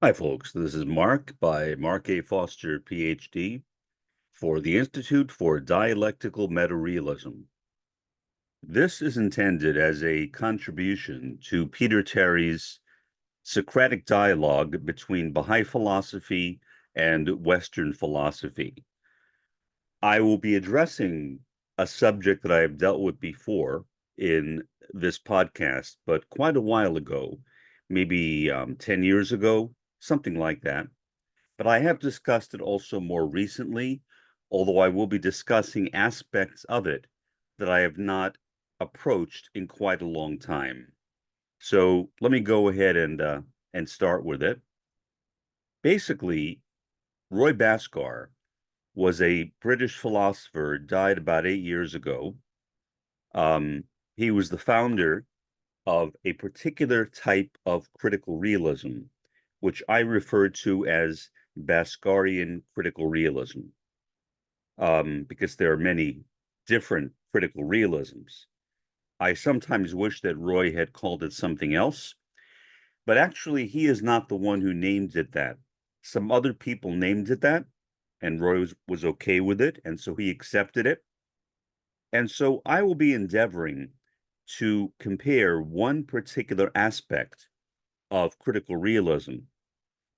Hi, folks. This is Mark by Mark A. Foster, Ph.D., for the Institute for Dialectical Meta-Realism. This is intended as a contribution to Peter Terry's Socratic dialogue between Bahá'í philosophy and Western philosophy. I will be addressing a subject that I have dealt with before in this podcast, but quite a while ago, maybe 10 years ago, something like that. But I have discussed it also more recently, although I will be discussing aspects of it that I have not approached in quite a long time. So let me go ahead and start with it. Basically, Roy Bhaskar was a British philosopher, died about 8 years ago. He was the founder of a particular type of critical realism, which I refer to as Bhaskarian critical realism, because there are many different critical realisms. I sometimes wish that Roy had called it something else, but actually, he is not the one who named it that. Some other people named it that, and Roy was okay with it, and so he accepted it. And so I will be endeavoring to compare one particular aspect of critical realism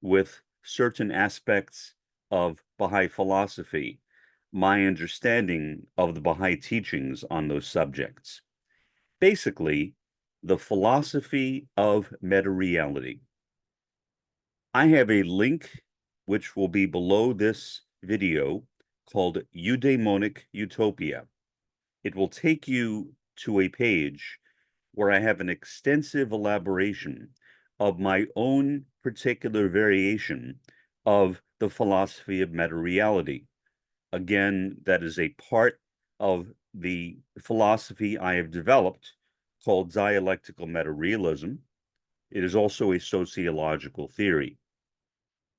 with certain aspects of Baha'i philosophy, my understanding of the Baha'i teachings on those subjects. Basically, the philosophy of meta-reality. I have a link which will be below this video called Eudaimonic Utopia. It will take you to a page where I have an extensive elaboration of my own particular variation of the philosophy of meta-reality. Again, that is a part of the philosophy I have developed called dialectical meta-realism. It is also a sociological theory.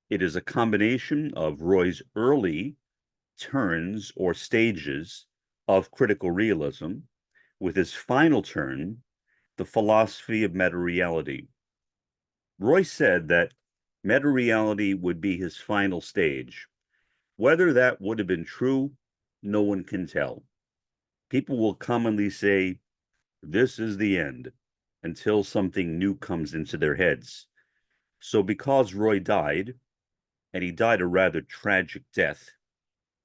It is a combination of Roy's early turns or stages of critical realism with his final turn, the philosophy of meta-reality. Roy said that meta-reality would be his final stage. Whether that would have been true, no one can tell. People will commonly say, this is the end, until something new comes into their heads. So because Roy died, and he died a rather tragic death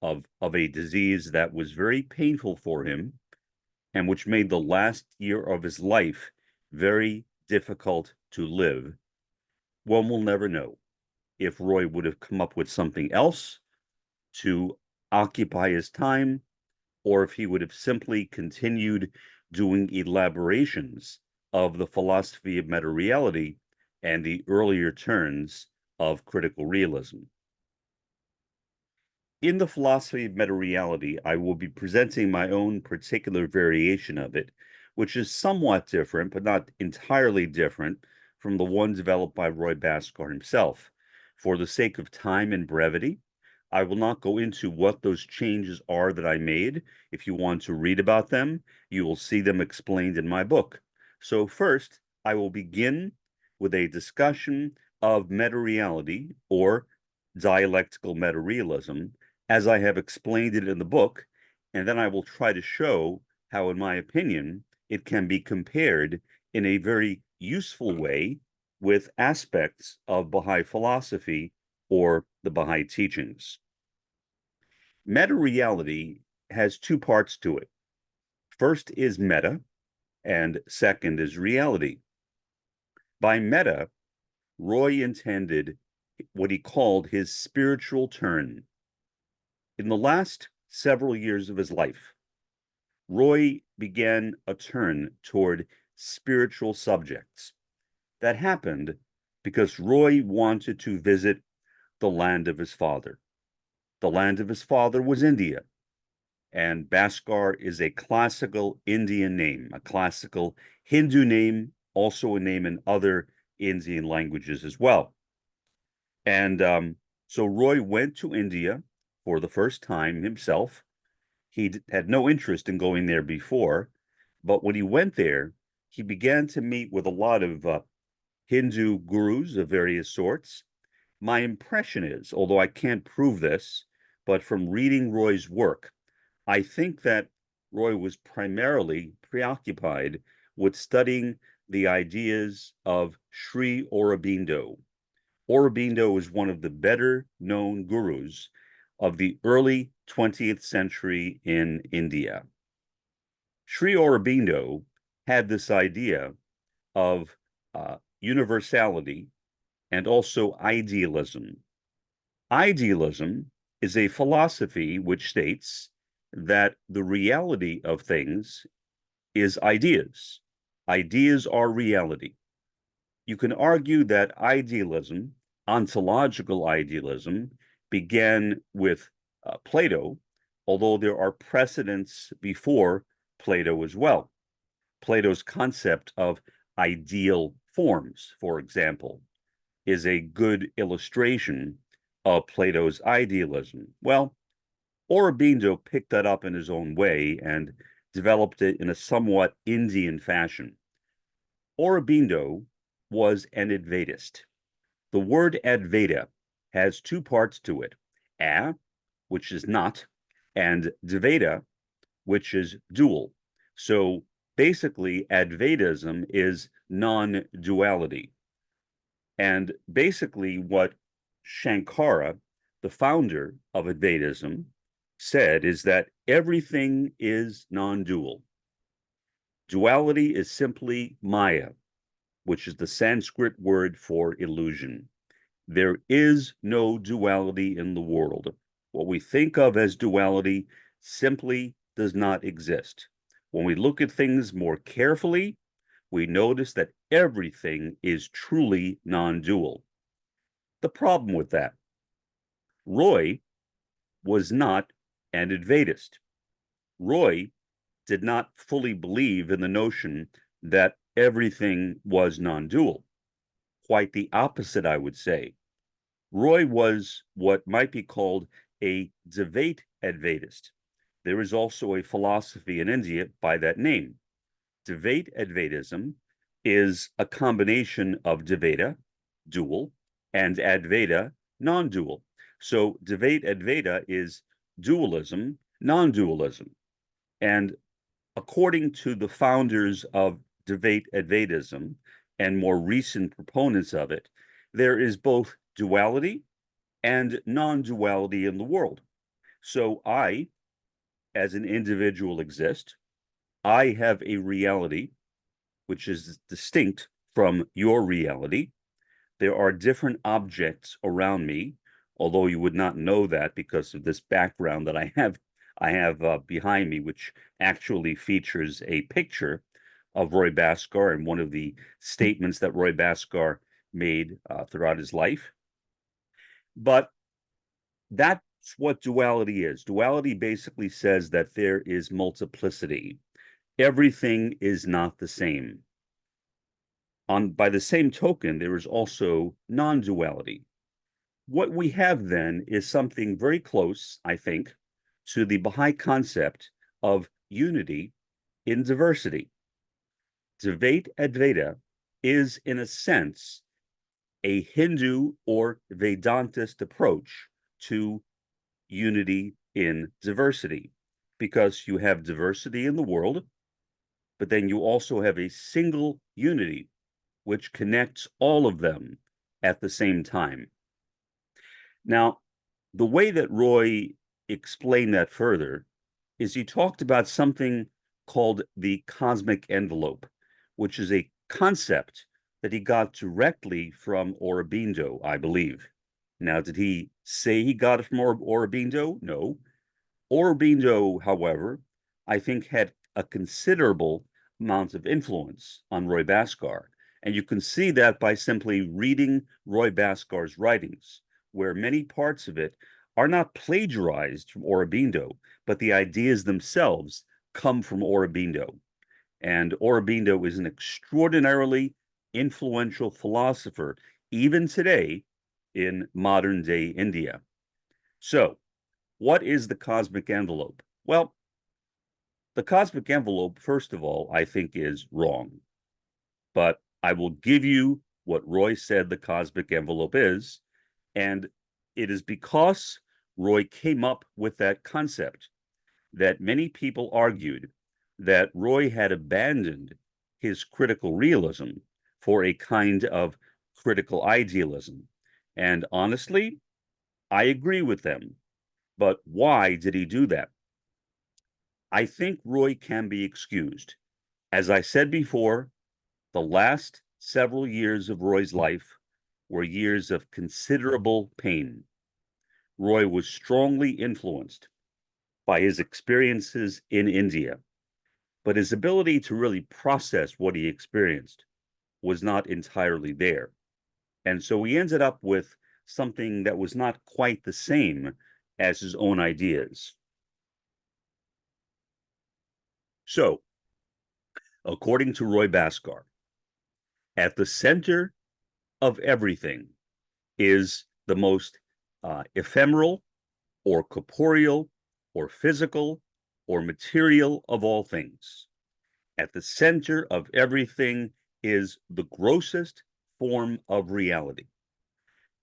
of a disease that was very painful for him, and which made the last year of his life very difficult to live, one will never know if Roy would have come up with something else to occupy his time, or if he would have simply continued doing elaborations of the philosophy of meta-reality and the earlier turns of critical realism. In the philosophy of meta-reality, I will be presenting my own particular variation of it, which is somewhat different, but not entirely different from the one developed by Roy Bhaskar himself. For the sake of time and brevity, I will not go into what those changes are that I made. If you want to read about them, you will see them explained in my book. So first, I will begin with a discussion of meta-reality or dialectical meta-realism, as I have explained it in the book, and then I will try to show how, in my opinion, it can be compared in a very useful way with aspects of Baha'i philosophy or the Baha'i teachings. Meta-reality has two parts to it. First is meta, and second is reality. By meta, Roy intended what he called his spiritual turn. In the last several years of his life, Roy began a turn toward spiritual subjects. That happened because Roy wanted to visit the land of his father. The land of his father was India, and Bhaskar is a classical Indian name, a classical Hindu name, also a name in other Indian languages as well. And so Roy went to India for the first time himself. He had no interest in going there before, but when he went there, he began to meet with a lot of Hindu gurus of various sorts, My impression is, although I can't prove this, but from reading Roy's work, I think that Roy was primarily preoccupied with studying the ideas of Sri Aurobindo. Aurobindo is one of the better known gurus of the early 20th century in India. Sri Aurobindo had this idea of universality and also idealism. Idealism is a philosophy which states that the reality of things is ideas. Ideas are reality. You can argue that idealism, ontological idealism, began with Plato, although there are precedents before Plato as well. Plato's concept of ideal forms, for example, is a good illustration of Plato's idealism. Well, Aurobindo picked that up in his own way and developed it in a somewhat Indian fashion. Aurobindo was an Advaitist. The word Advaita has two parts to it, a, which is not, and Dvaita, which is dual. So basically, Advaitism is non-duality. And basically, what Shankara, the founder of Advaitism, said is that everything is non-dual. Duality is simply Maya, which is the Sanskrit word for illusion. There is no duality in the world. What we think of as duality simply does not exist. When we look at things more carefully, we notice that everything is truly non-dual. The problem with that, Roy was not an Advaitist. Roy did not fully believe in the notion that everything was non-dual. Quite the opposite, I would say. Roy was what might be called a Dvait Advaitist. There is also a philosophy in India by that name. Dvait Advaitism is a combination of Dvaita, dual, and Advaita, non-dual. So Dvait Advaita is dualism, non-dualism. And according to the founders of Dvait Advaitism and more recent proponents of it, there is both duality and non-duality in the world. So I, as an individual, exist. I have a reality which is distinct from your reality. There are different objects around me, although you would not know that because of this background that I have behind me, which actually features a picture of Roy Bhaskar and one of the statements that Roy Bhaskar made throughout his life. But that's what duality is. Duality basically says that there is multiplicity. Everything is not the same. By the same token, there is also non-duality. What we have then is something very close, I think, to the Baha'i concept of unity in diversity. Dvait Advaita is, in a sense, a Hindu or Vedantist approach to unity in diversity, because you have diversity in the world, but then you also have a single unity which connects all of them at the same time. Now, the way that Roy explained that further is he talked about something called the cosmic envelope, which is a concept that he got directly from Aurobindo, I believe. Now, did he say he got it from Aurobindo? No. Aurobindo, however, I think had a considerable amount of influence on Roy Bhaskar. And you can see that by simply reading Roy Bhaskar's writings, where many parts of it are not plagiarized from Aurobindo, but the ideas themselves come from Aurobindo. And Aurobindo is an extraordinarily influential philosopher, even today in modern day India. So, what is the cosmic envelope? Well, the cosmic envelope, first of all, I think is wrong. But I will give you what Roy said the cosmic envelope is, And it is because Roy came up with that concept that many people argued that Roy had abandoned his critical realism for a kind of critical idealism. And honestly, I agree with them. But why did he do that? I think Roy can be excused. As I said before, the last several years of Roy's life were years of considerable pain. Roy was strongly influenced by his experiences in India, but his ability to really process what he experienced was not entirely there. And so he ended up with something that was not quite the same as his own ideas. So, according to Roy Bhaskar, at the center of everything is the most ephemeral or corporeal or physical or material of all things. At the center of everything is the grossest form of reality.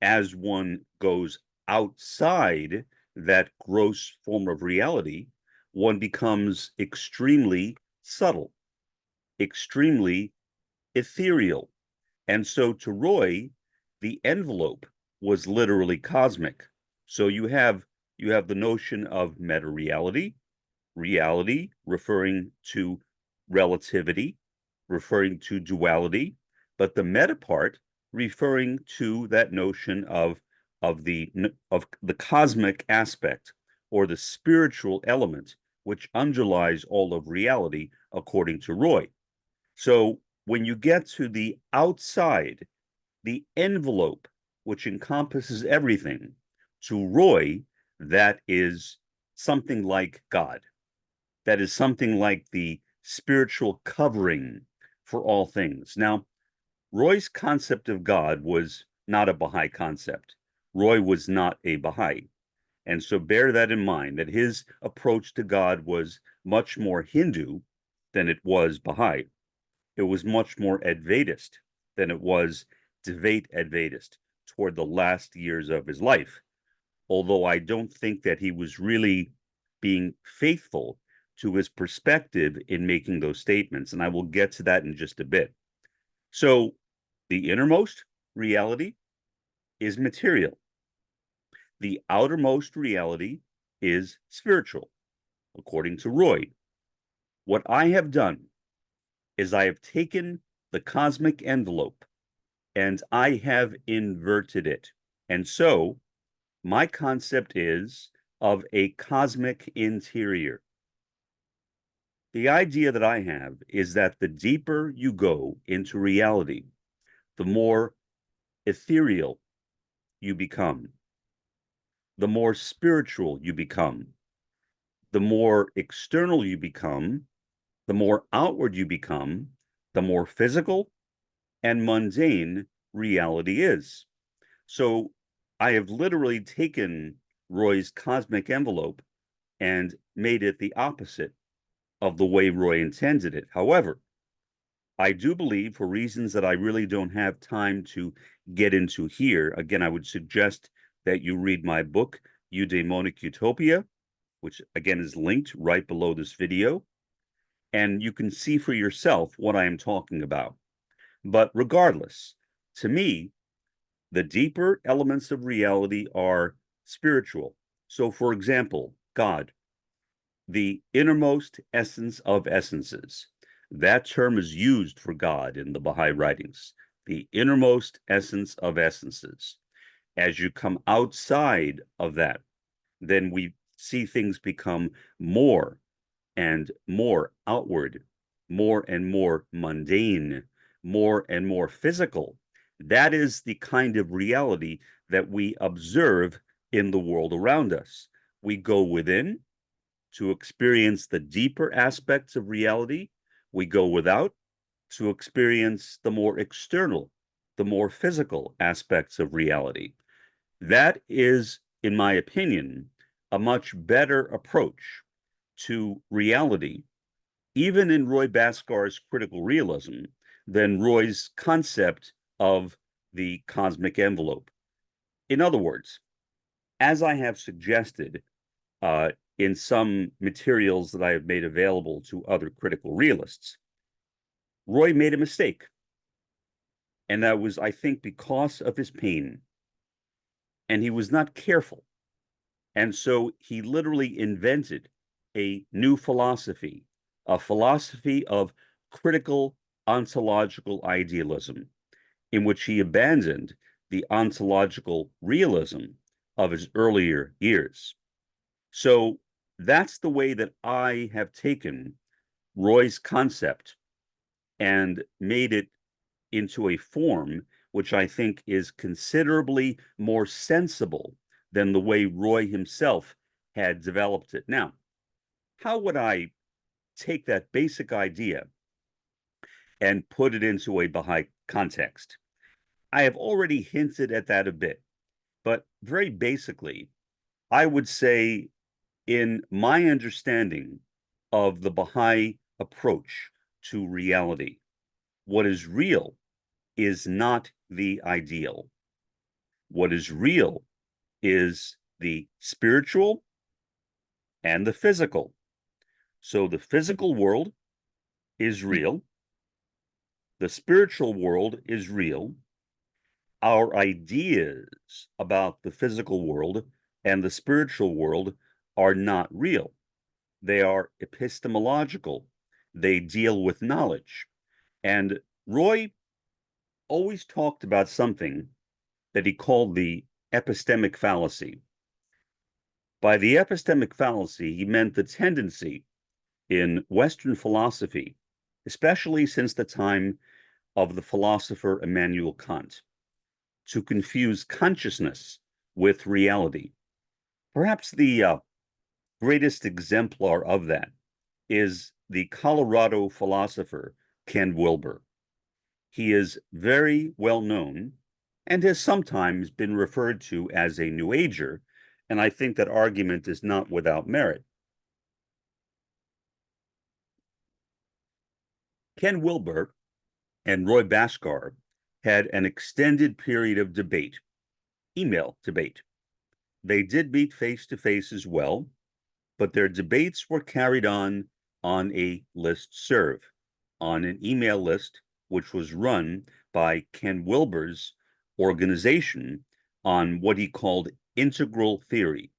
As one goes outside that gross form of reality, one becomes extremely subtle, extremely ethereal. And so to Roy, the envelope was literally cosmic. So you have the notion of meta-reality, reality referring to relativity, referring to duality, but the meta part referring to that notion of the cosmic aspect or the spiritual element which underlies all of reality according to Roy. So when you get to the outside, the envelope which encompasses everything, to Roy, that is something like God. That is something like the spiritual covering for all things. Now, Roy's concept of God was not a Baha'i concept. Roy was not a Baha'i. And so bear that in mind, that his approach to God was much more Hindu than it was Baha'i. It was much more Advaitist than it was Dvait Advaitist toward the last years of his life. Although I don't think that he was really being faithful to his perspective in making those statements. And I will get to that in just a bit. So the innermost reality is material. The outermost reality is spiritual, according to Roy. What I have done is I have taken the cosmic envelope and I have inverted it. And so my concept is of a cosmic interior. The idea that I have is that the deeper you go into reality, the more ethereal you become, the more spiritual you become, the more external you become, the more outward you become, the more physical and mundane reality is. So I have literally taken Roy's cosmic envelope and made it the opposite of the way Roy intended it. However, I do believe, for reasons that I really don't have time to get into here, again, I would suggest that you read my book, Eudaimonic Utopia, which again is linked right below this video, and you can see for yourself what I am talking about. But regardless, to me, the deeper elements of reality are spiritual. So, for example, God, the innermost essence of essences. That term is used for God in the Baha'i writings, the innermost essence of essences. As you come outside of that, then we see things become more and more outward, more and more mundane, more and more physical. That is the kind of reality that we observe in the world around us. We go within to experience the deeper aspects of reality. We go without to experience the more external, the more physical aspects of reality. That is, in my opinion, a much better approach to reality, even in Roy Bhaskar's critical realism, than Roy's concept of the cosmic envelope. In other words, as I have suggested in some materials that I have made available to other critical realists, Roy made a mistake. And that was, I think, because of his pain. And he was not careful. And so he literally invented a new philosophy, a philosophy of critical ontological idealism, in which he abandoned the ontological realism of his earlier years. So that's the way that I have taken Roy's concept and made it into a form which I think is considerably more sensible than the way Roy himself had developed it. Now, how would I take that basic idea and put it into a Baha'i context? I have already hinted at that a bit, but very basically, I would say, in my understanding of the Baha'i approach to reality, what is real is not the ideal. What is real is the spiritual and the physical. So the physical world is real. The spiritual world is real. Our ideas about the physical world and the spiritual world are not real. They are epistemological. They deal with knowledge. And Roy always talked about something that he called the epistemic fallacy. By the epistemic fallacy, he meant the tendency in Western philosophy, especially since the time of the philosopher Immanuel Kant, to confuse consciousness with reality. Perhaps the greatest exemplar of that is the Colorado philosopher Ken Wilber. He is very well known and has sometimes been referred to as a New Ager, and I think that argument is not without merit. Ken Wilber and Roy Bhaskar had an extended period of debate, email debate. They did meet face to face as well, but their debates were carried on a list serve, on an email list, which was run by Ken Wilber's organization on what he called integral theory.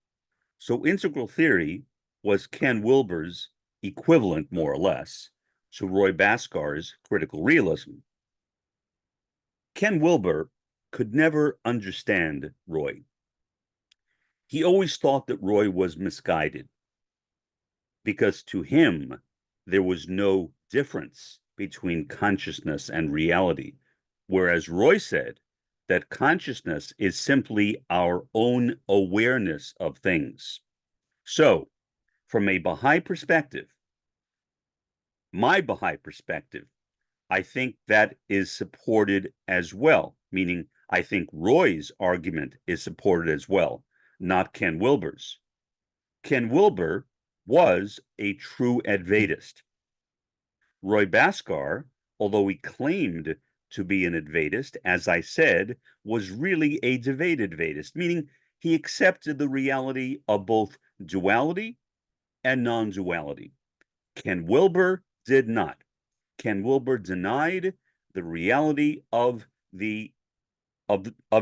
So integral theory was Ken Wilber's equivalent, more or less, to Roy Bhaskar's critical realism. Ken Wilber could never understand Roy. He always thought that Roy was misguided because to him, there was no difference between consciousness and reality. Whereas Roy said that consciousness is simply our own awareness of things. So, from a Baha'i perspective, my Baha'i perspective, I think that is supported as well, meaning I think Roy's argument is supported as well, not Ken Wilber's. Ken Wilber was a true Advaitist. Roy Bhaskar, although he claimed to be an Advaitist, as I said, was really a Advaitist, meaning he accepted the reality of both duality and non-duality. Ken Wilber did not. Ken Wilber denied the reality of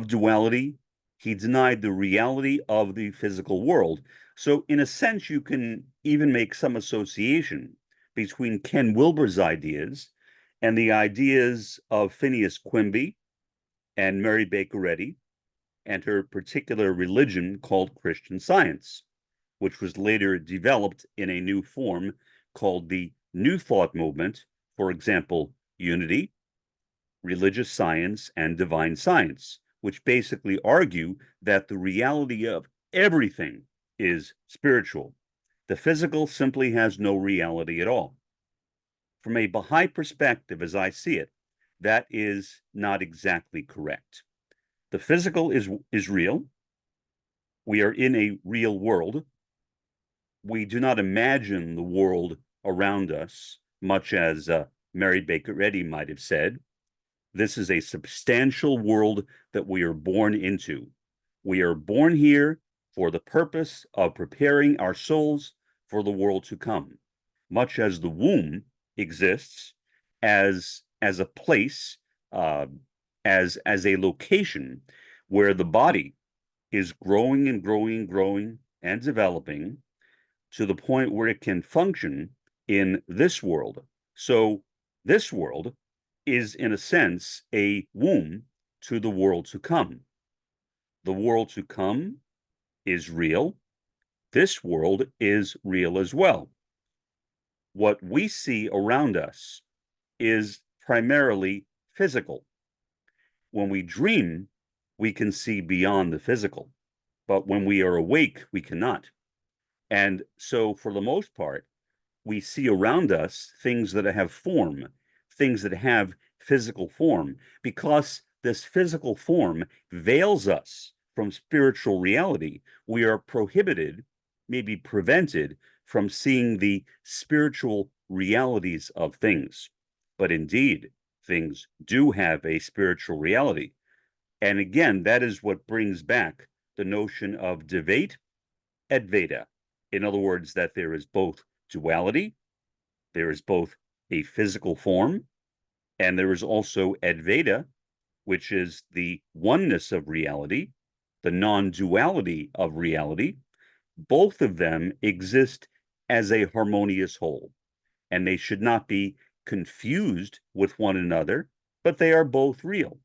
duality. He denied the reality of the physical world. So in a sense, you can even make some association between Ken Wilber's ideas and the ideas of Phineas Quimby and Mary Baker Eddy and her particular religion called Christian Science, which was later developed in a new form called the New Thought movement, for example, unity, religious science, and divine science, which basically argue that the reality of everything is spiritual. The physical simply has no reality at all. From a Baha'i perspective, as I see it, that is not exactly correct. The physical is real. We are in a real world. We do not imagine the world around us, much as Mary Baker Eddy might have said. This is a substantial world that we are born into. We are born here for the purpose of preparing our souls for the world to come, much as the womb exists as a place, as a location where the body is growing and growing and growing and developing to the point where it can function in this world. So this world is, in a sense, a womb to the world to come. The world to come is real. This world is real as well. What we see around us is primarily physical. When we dream, we can see beyond the physical, but when we are awake, we cannot. And so, for the most part, we see around us things that have form, things that have physical form, because this physical form veils us from spiritual reality. We are prohibited, maybe prevented, from seeing the spiritual realities of things. But indeed, things do have a spiritual reality. And again, that is what brings back the notion of Dvait Advaita. In other words, that there is both duality, there is both a physical form, and there is also Advaita, which is the oneness of reality, the non-duality of reality. Both of them exist as a harmonious whole, and they should not be confused with one another, but they are both real.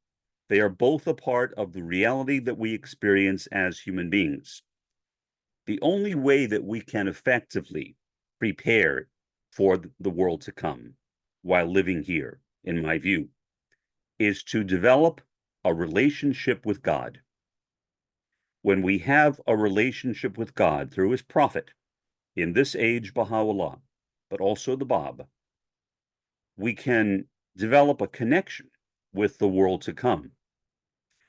They are both a part of the reality that we experience as human beings. The only way that we can effectively prepare for the world to come while living here, in my view, is to develop a relationship with God. When we have a relationship with God through his prophet, in this age, Baha'u'llah, but also the Bab, we can develop a connection with the world to come.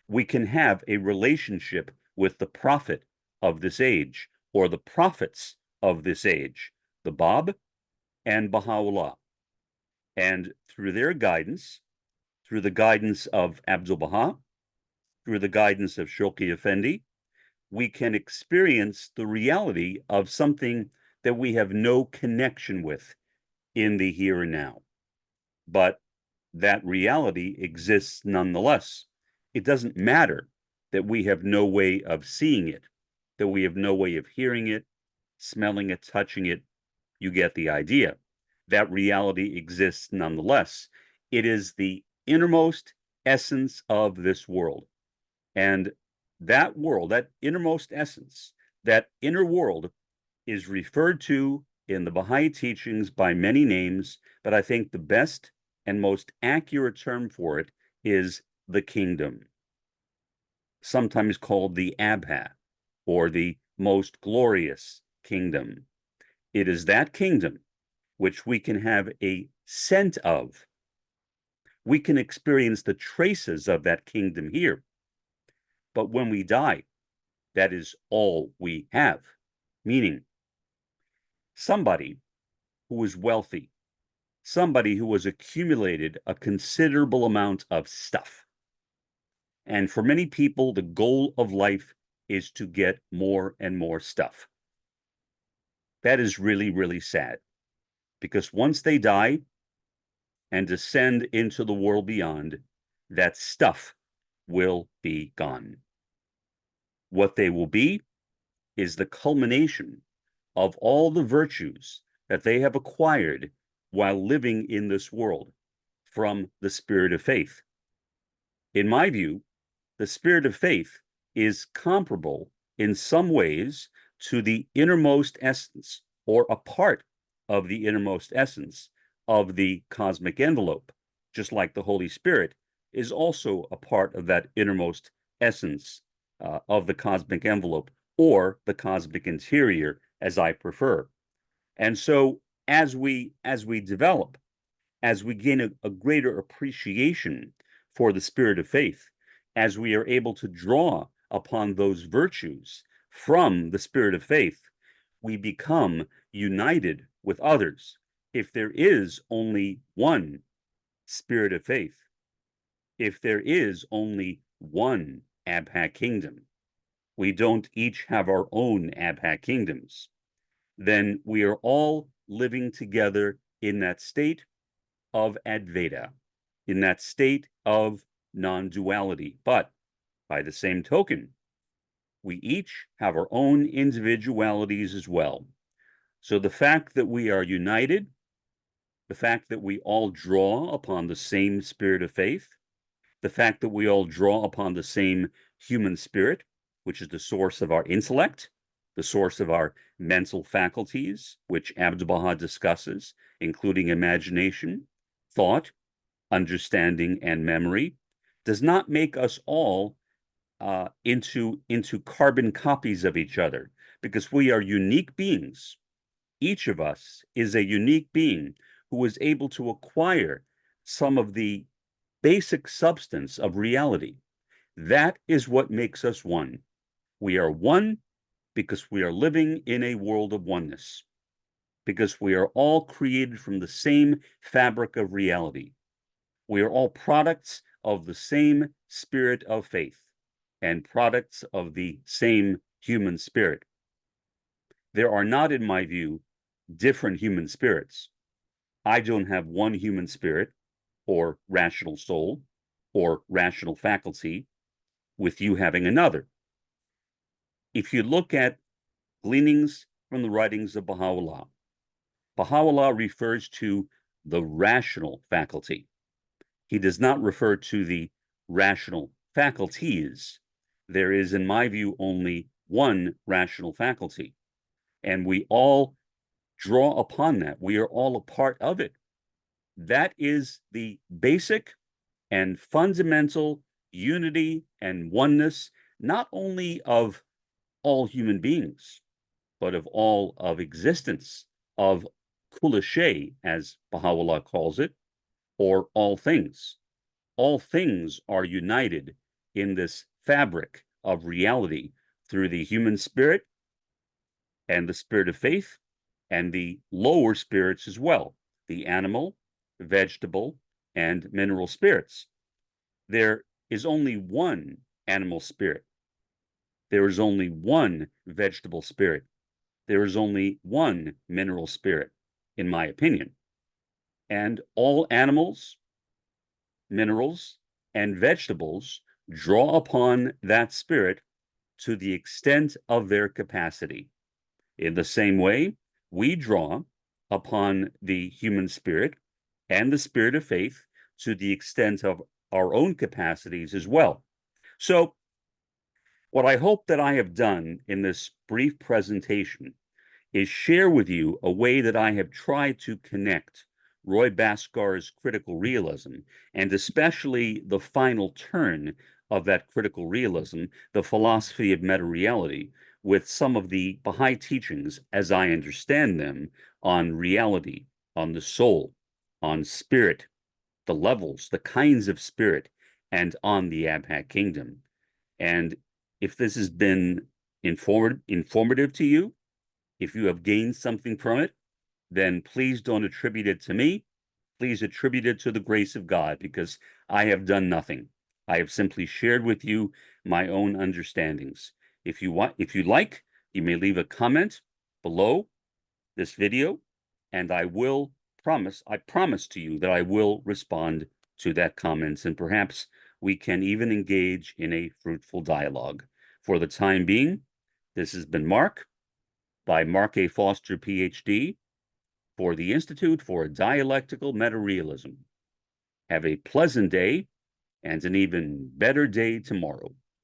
We can have a relationship with the prophet of this age, or the prophets of this age, the Bab and Baha'u'llah. And through their guidance, through the guidance of Abdul Baha, through the guidance of Shulki Effendi, we can experience the reality of something that we have no connection with in the here and now. But that reality exists nonetheless. It doesn't matter that we have no way of seeing it, that we have no way of hearing it, smelling it, touching it. You get the idea. That reality exists nonetheless. It is the innermost essence of this world. And that world, that innermost essence, that inner world is referred to in the Baha'i teachings by many names, but I think the best and most accurate term for it is the kingdom, sometimes called the Abha, or the most glorious kingdom. It is that kingdom which we can have a scent of. We can experience the traces of that kingdom here. But when we die, that is all we have. Meaning, somebody who is wealthy, somebody who has accumulated a considerable amount of stuff. And for many people, the goal of life is to get more and more stuff. That is really, really sad, because once they die and descend into the world beyond, that stuff will be gone. What they will be is the culmination of all the virtues that they have acquired while living in this world from the spirit of faith. In my view, the spirit of faith is comparable in some ways to the innermost essence, or a part of the innermost essence of the cosmic envelope, just like the Holy Spirit is also a part of that innermost essence of the cosmic envelope, or the cosmic interior, as I prefer. And so as we develop, as we gain a greater appreciation for the spirit of faith, as we are able to draw upon those virtues from the spirit of faith, we become united with others. If there is only one spirit of faith, if there is only one Abha kingdom, we don't each have our own abha kingdoms, then we are all living together in that state of Advaita, in that state of non-duality. But by the same token, we each have our own individualities as well. So the fact that we are united, the fact that we all draw upon the same spirit of faith, the fact that we all draw upon the same human spirit, which is the source of our intellect, the source of our mental faculties, which Abdu'l-Baha discusses, including imagination, thought, understanding, and memory, does not make us all into carbon copies of each other, because we are unique beings. Each of us is a unique being who is able to acquire some of the basic substance of reality. That is what makes us one. We are one because we are living in a world of oneness, because we are all created from the same fabric of reality. We are all products of the same spirit of faith and products of the same human spirit. There are not, in my view, different human spirits. I don't have one human spirit or rational soul or rational faculty with you having another. If you look at gleanings from the writings of Baha'u'llah, Baha'u'llah refers to the rational faculty. He does not refer to the rational faculties. There is, in my view, only one rational faculty, and we all draw upon that. We are all a part of it. That is the basic and fundamental unity and oneness, not only of all human beings, but of all of existence, of kula shay, as Baha'u'llah calls it, or all things. All things are united in this fabric of reality through the human spirit and the spirit of faith and the lower spirits as well, the animal, vegetable, and mineral spirits. There is only one animal spirit. There is only one vegetable spirit. There is only one mineral spirit, in my opinion. And all animals, minerals, and vegetables draw upon that spirit to the extent of their capacity. In the same way, we draw upon the human spirit and the spirit of faith to the extent of our own capacities as well. So, what I hope that I have done in this brief presentation is share with you a way that I have tried to connect Roy Bhaskar's critical realism, and especially the final turn of that critical realism, the philosophy of meta-reality, with some of the Baha'i teachings as I understand them on reality, on the soul, on spirit, the levels, the kinds of spirit, and on the Abha kingdom. And if this has been informative to you, if you have gained something from it, then please don't attribute it to me. Please attribute it to the grace of God, because I have done nothing. I have simply shared with you my own understandings. If you like, you may leave a comment below this video, and I promise to you that I will respond to that comment, and perhaps we can even engage in a fruitful dialogue. For the time being, this has been Mark, by Mark A. Foster, Ph.D., for the Institute for Dialectical Meta-Realism. Have a pleasant day and an even better day tomorrow.